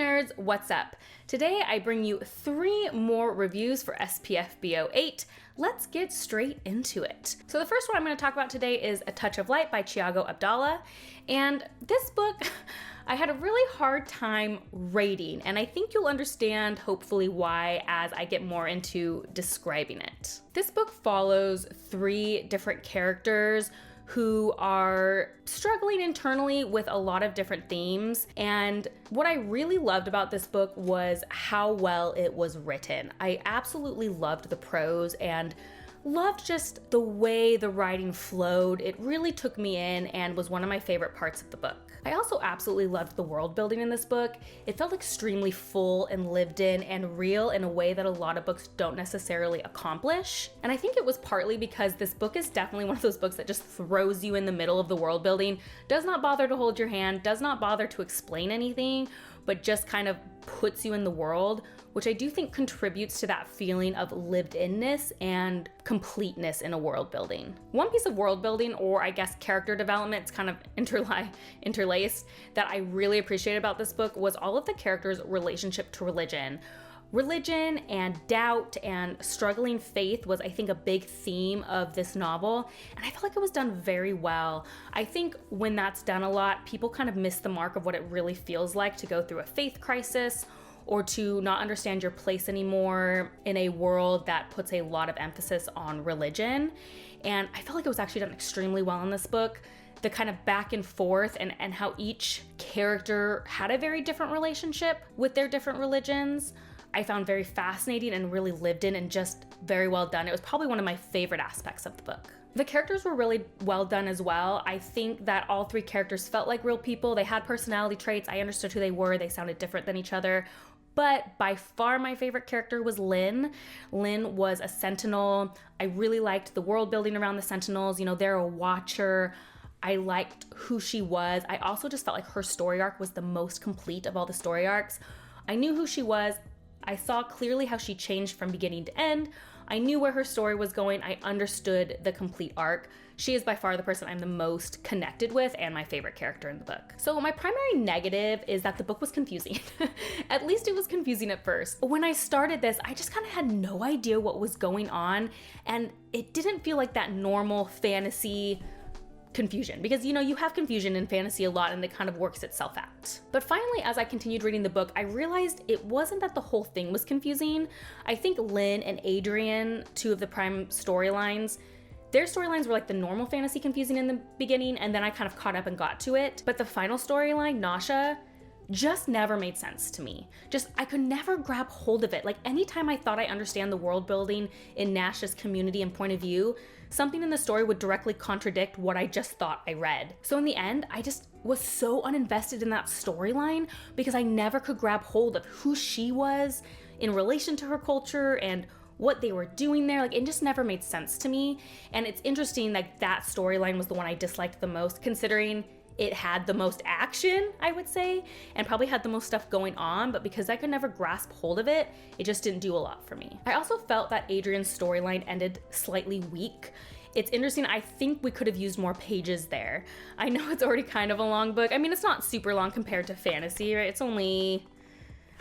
nerds, what's up? Today I bring you 3 more reviews for SPFBO 8. Let's get straight into it. So the first one I'm going to talk about today is A Touch of Light by Thiago Abdalla. And this book, I had a really hard time rating, and I think you'll understand hopefully why as I get more into describing it. This book follows 3 different characters who are struggling internally with a lot of different themes. And what I really loved about this book was how well it was written. I absolutely loved the prose and loved just the way the writing flowed. It really took me in and was one of my favorite parts of the book. I also absolutely loved the world building in this book. It felt extremely full and lived in and real in a way that a lot of books don't necessarily accomplish. And I think it was partly because this book is definitely one of those books that just throws you in the middle of the world building, does not bother to hold your hand, does not bother to explain anything, but just kind of puts you in the world, which I do think contributes to that feeling of lived-inness and completeness in a world building. One piece of world building, or I guess character development, it's kind of interlaced, that I really appreciated about this book was all of the characters' relationship to religion. Religion and doubt and struggling faith was, I think, a big theme of this novel, and I felt like it was done very well. I think when that's done a lot, people kind of miss the mark of what it really feels like to go through a faith crisis or to not understand your place anymore in a world that puts a lot of emphasis on religion. And I felt like it was actually done extremely well in this book. The kind of back and forth and how each character had a very different relationship with their different religions, I found very fascinating and really lived in and just very well done. It was probably one of my favorite aspects of the book. The characters were really well done as well. I think that all 3 characters felt like real people. They had personality traits. I understood who they were. They sounded different than each other. But by far my favorite character was Lynn. Lynn was a sentinel. I really liked the world building around the sentinels. You know, they're a watcher. I liked who she was. I also just felt like her story arc was the most complete of all the story arcs. I knew who she was. I saw clearly how she changed from beginning to end. I knew where her story was going. I understood the complete arc. She is by far the person I'm the most connected with and my favorite character in the book. So my primary negative is that the book was confusing. At least it was confusing at first. When I started this, I just kind of had no idea what was going on, and it didn't feel like that normal fantasy confusion, because you know, you have confusion in fantasy a lot and it kind of works itself out. But finally, as I continued reading the book, I realized it wasn't that the whole thing was confusing. I think Lynn and Adrian, 2 of the prime storylines, their storylines were like the normal fantasy confusing in the beginning, and then I kind of caught up and got to it. But the final storyline, Nasha, just never made sense to me. I could never grab hold of it. Like anytime I thought I understand the world building in Nash's community and point of view, something in the story would directly contradict what I just thought I read. So in the end, I just was so uninvested in that storyline because I never could grab hold of who she was in relation to her culture and what they were doing there. Like, it just never made sense to me. And it's interesting that that storyline was the one I disliked the most, considering it had the most action, I would say, and probably had the most stuff going on, but because I could never grasp hold of it, it just didn't do a lot for me. I also felt that Adrian's storyline ended slightly weak. It's interesting, I think we could have used more pages there. I know it's already kind of a long book. I mean, it's not super long compared to fantasy, right? It's only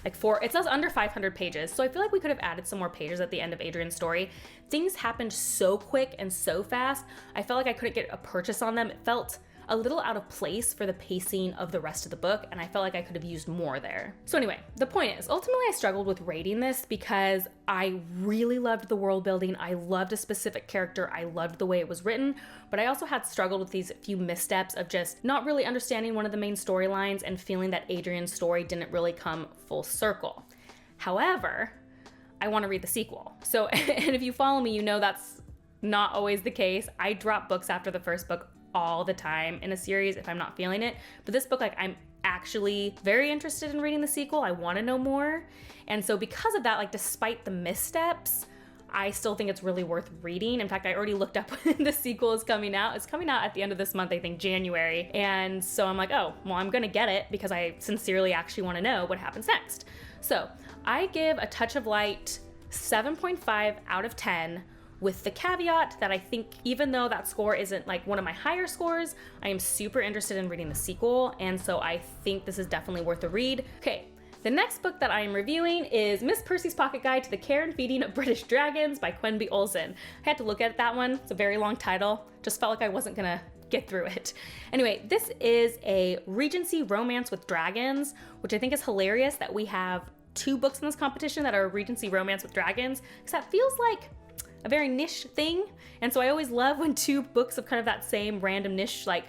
like it says under 500 pages. So I feel like we could have added some more pages at the end of Adrian's story. Things happened so quick and so fast. I felt like I couldn't get a purchase on them. It felt a little out of place for the pacing of the rest of the book, and I felt like I could have used more there. So anyway, the point is, ultimately I struggled with rating this because I really loved the world building, I loved a specific character, I loved the way it was written, but I also had struggled with these few missteps of just not really understanding one of the main storylines and feeling that Adrian's story didn't really come full circle. However, I want to read the sequel. So, and if you follow me, you know that's not always the case. I drop books after the first book all the time in a series if I'm not feeling it. But this book, like, I'm actually very interested in reading the sequel. I want to know more. And so because of that, like, despite the missteps, I still think it's really worth reading. In fact, I already looked up when the sequel is coming out. It's coming out at the end of this month, I think January. And so I'm like, oh, well, I'm gonna get it because I sincerely actually want to know what happens next. So I give A Touch of Light 7.5 out of 10 with the caveat that I think even though that score isn't like one of my higher scores, I am super interested in reading the sequel, and so I think this is definitely worth a read. Okay, The next book that I am reviewing is Miss Percy's Pocket Guide to the Care and Feeding of British Dragons by Quenby Olson. I had to look at that one. It's a very long title. Just felt like I wasn't gonna get through it. Anyway, this is a Regency romance with dragons, which I think is hilarious that we have 2 books in this competition that are Regency romance with dragons, because that feels like a very niche thing. And so I always love when 2 books of kind of that same random niche like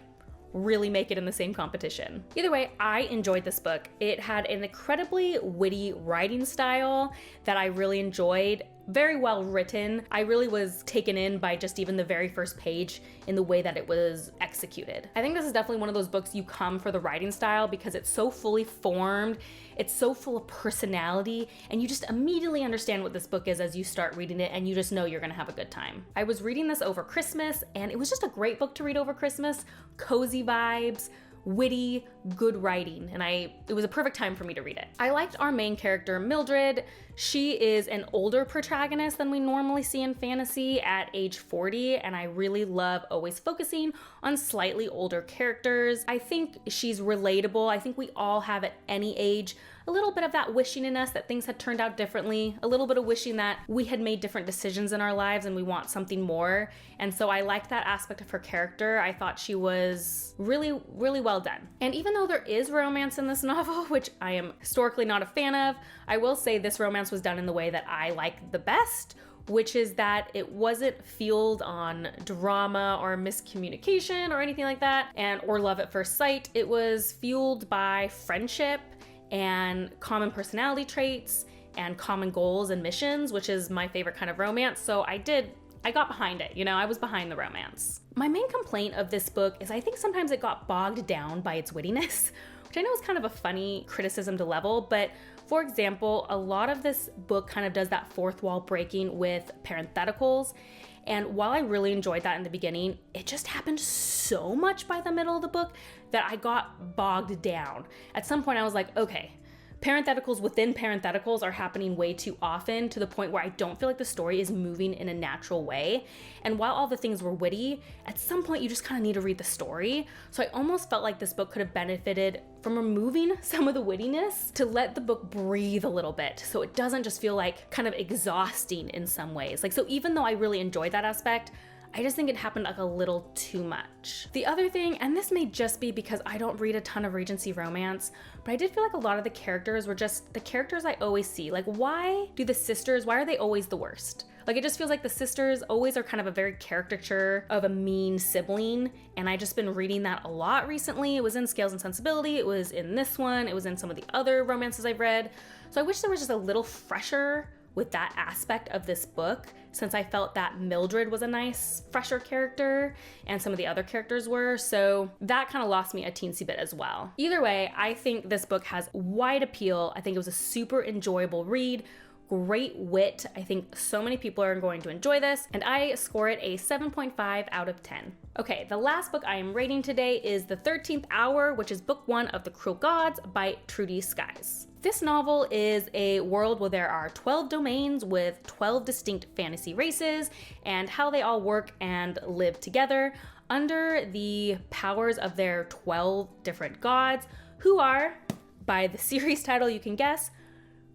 really make it in the same competition. Either way, I enjoyed this book. It had an incredibly witty writing style that I really enjoyed. Very well written. I really was taken in by just even the very first page in the way that it was executed. I think this is definitely one of those books you come for the writing style because it's so fully formed, it's so full of personality, and you just immediately understand what this book is as you start reading it, and you just know you're gonna have a good time. I was reading this over Christmas, and it was just a great book to read over Christmas. Cozy vibes, witty, good writing, and it was a perfect time for me to read it. I liked our main character, Mildred. She is an older protagonist than we normally see in fantasy at age 40, and I really love always focusing on slightly older characters. I think she's relatable. I think we all have at any age a little bit of that wishing in us that things had turned out differently, a little bit of wishing that we had made different decisions in our lives and we want something more. And so I liked that aspect of her character. I thought she was really, really well done. And even though there is romance in this novel, which I am historically not a fan of, I will say this romance was done in the way that I like the best, which is that it wasn't fueled on drama or miscommunication or anything like that, or love at first sight. It was fueled by friendship and common personality traits and common goals and missions, which is my favorite kind of romance. So I got behind it, I was behind the romance. My main complaint of this book is I think sometimes it got bogged down by its wittiness, which I know is kind of a funny criticism to level, but for example, a lot of this book kind of does that fourth wall breaking with parentheticals. And while I really enjoyed that in the beginning, it just happened so much by the middle of the book that I got bogged down. At some point I was like, okay, parentheticals within parentheticals are happening way too often to the point where I don't feel like the story is moving in a natural way. And while all the things were witty, at some point you just kind of need to read the story. So I almost felt like this book could have benefited from removing some of the wittiness to let the book breathe a little bit so it doesn't just feel like kind of exhausting in some ways. So even though I really enjoyed that aspect, I just think it happened like a little too much. The other thing, and this may just be because I don't read a ton of Regency romance, but I did feel like a lot of the characters were just the characters I always see. Like, why are they always the worst? Like, it just feels like the sisters always are kind of a very caricature of a mean sibling, and I just been reading that a lot recently. It was in Scales and Sensibility, it was in this one, it was in some of the other romances I've read. So I wish there was just a little fresher with that aspect of this book, since I felt that Mildred was a nice, fresher character, and some of the other characters were, so that kind of lost me a teensy bit as well. Either way, I think this book has wide appeal. I think it was a super enjoyable read, great wit. I think so many people are going to enjoy this, and I score it a 7.5 out of 10. Okay, the last book I am rating today is The 13th Hour, which is book 1 of The Cruel Gods by Trudie Skies. This novel is a world where there are 12 domains with 12 distinct fantasy races and how they all work and live together under the powers of their 12 different gods, who are, by the series title you can guess,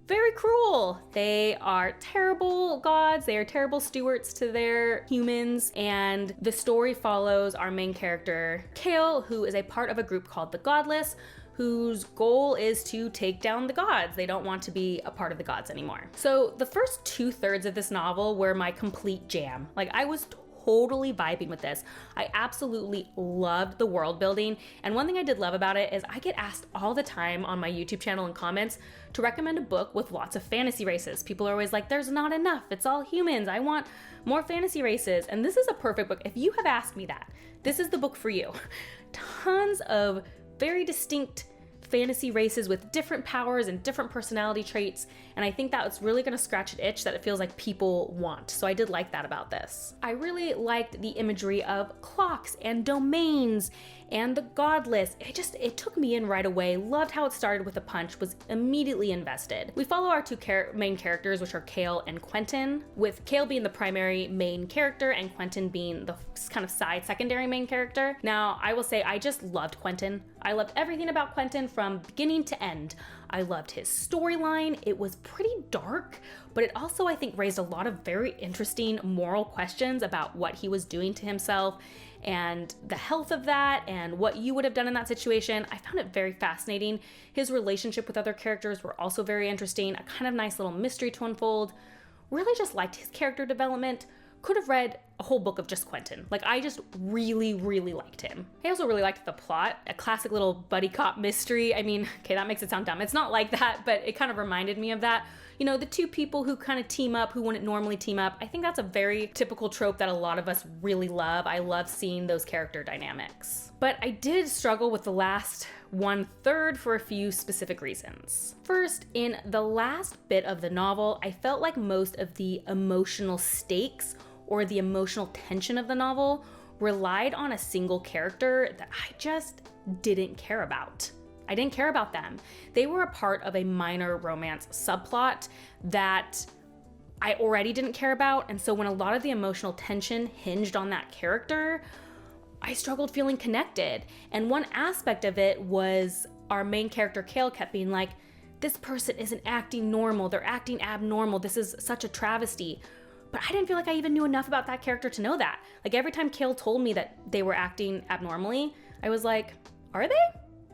very cruel. They are terrible gods, they are terrible stewards to their humans, and the story follows our main character, Kale, who is a part of a group called the Godless, whose goal is to take down the gods. They don't want to be a part of the gods anymore. So the first 2/3 of this novel were my complete jam. Like, I was totally vibing with this. I absolutely loved the world building. And one thing I did love about it is I get asked all the time on my YouTube channel and comments to recommend a book with lots of fantasy races. People are always like, there's not enough. It's all humans. I want more fantasy races. And this is a perfect book. If you have asked me that, this is the book for you. Tons of very distinct fantasy races with different powers and different personality traits, and I think that's really going to scratch an itch that it feels like people want. So I did like that about this. I really liked the imagery of clocks and domains and the Godless. It took me in right away. Loved how it started with a punch, was immediately invested. We follow our two main characters, which are Kale and Quentin, with Kale being the primary main character and Quentin being the kind of side secondary main character. Now, I will say I just loved Quentin. I loved everything about Quentin from beginning to end. I loved his storyline. It was pretty dark, but it also, I think, raised a lot of very interesting moral questions about what he was doing to himself and the health of that and what you would have done in that situation. I found it very fascinating. His relationship with other characters were also very interesting, a kind of nice little mystery to unfold. Really just liked his character development. Could have read a whole book of just Quentin. Like, I just really, really liked him. I also really liked the plot, a classic little buddy cop mystery. I mean, okay, that makes it sound dumb. It's not like that, but it kind of reminded me of that. You know, the two people who kind of team up, who wouldn't normally team up. I think that's a very typical trope that a lot of us really love. I love seeing those character dynamics. But I did struggle with the last 1/3 for a few specific reasons. First, in the last bit of the novel, I felt like most of the emotional stakes or the emotional tension of the novel relied on a single character that I just didn't care about. I didn't care about them. They were a part of a minor romance subplot that I already didn't care about, and so when a lot of the emotional tension hinged on that character, I struggled feeling connected. And one aspect of it was our main character, Kale, kept being like, this person isn't acting normal, they're acting abnormal, this is such a travesty. But I didn't feel like I even knew enough about that character to know that. Like, every time Kale told me that they were acting abnormally, I was like, are they?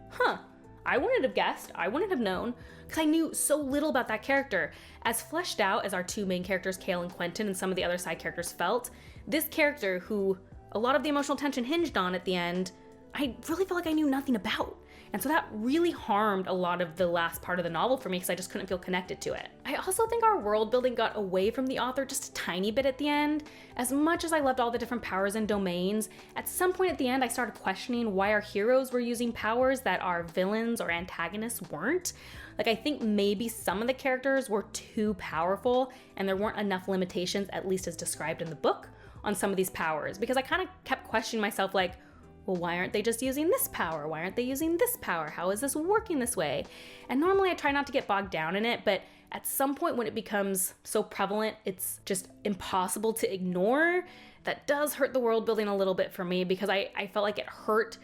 Huh. I wouldn't have guessed. I wouldn't have known, because I knew so little about that character. As fleshed out as our two main characters, Kale and Quentin, and some of the other side characters felt, this character, who a lot of the emotional tension hinged on at the end, I really felt like I knew nothing about. And so that really harmed a lot of the last part of the novel for me, because I just couldn't feel connected to it. I also think our world building got away from the author just a tiny bit at the end. As much as I loved all the different powers and domains, at some point at the end I started questioning why our heroes were using powers that our villains or antagonists weren't. Like, I think maybe some of the characters were too powerful and there weren't enough limitations, at least as described in the book, on some of these powers, because I kind of kept questioning myself, like, well, why aren't they just using this power? Why aren't they using this power? How is this working this way? And normally I try not to get bogged down in it, but at some point when it becomes so prevalent, it's just impossible to ignore. That does hurt the world building a little bit for me, because I felt like it hurt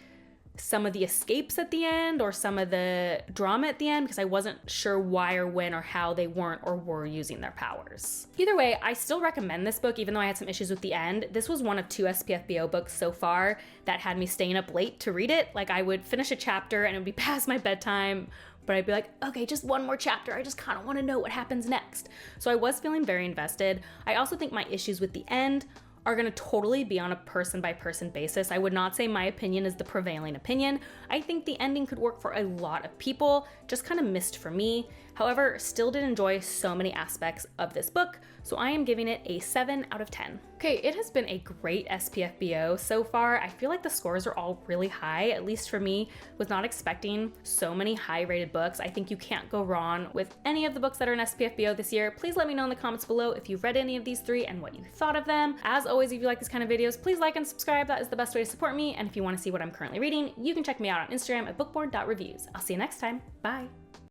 some of the escapes at the end or some of the drama at the end, because I wasn't sure why or when or how they weren't or were using their powers. Either way, I still recommend this book, even though I had some issues with the end. This was one of 2 SPFBO books so far that had me staying up late to read it. Like, I would finish a chapter and it would be past my bedtime, but I'd be like, okay, just one more chapter. I just kind of want to know what happens next. So I was feeling very invested. I also think my issues with the end are going to totally be on a person-by-person basis. I would not say my opinion is the prevailing opinion. I think the ending could work for a lot of people, just kind of missed for me. However, still did enjoy so many aspects of this book, so I am giving it a 7 out of 10. Okay, it has been a great SPFBO so far. I feel like the scores are all really high, at least for me. Was not expecting so many high-rated books. I think you can't go wrong with any of the books that are in SPFBO this year. Please let me know in the comments below if you've read any of these 3 and what you thought of them. As always, if you like these kind of videos, please like and subscribe. That is the best way to support me. And if you want to see what I'm currently reading, you can check me out on Instagram at bookborn.reviews. I'll see you next time. Bye.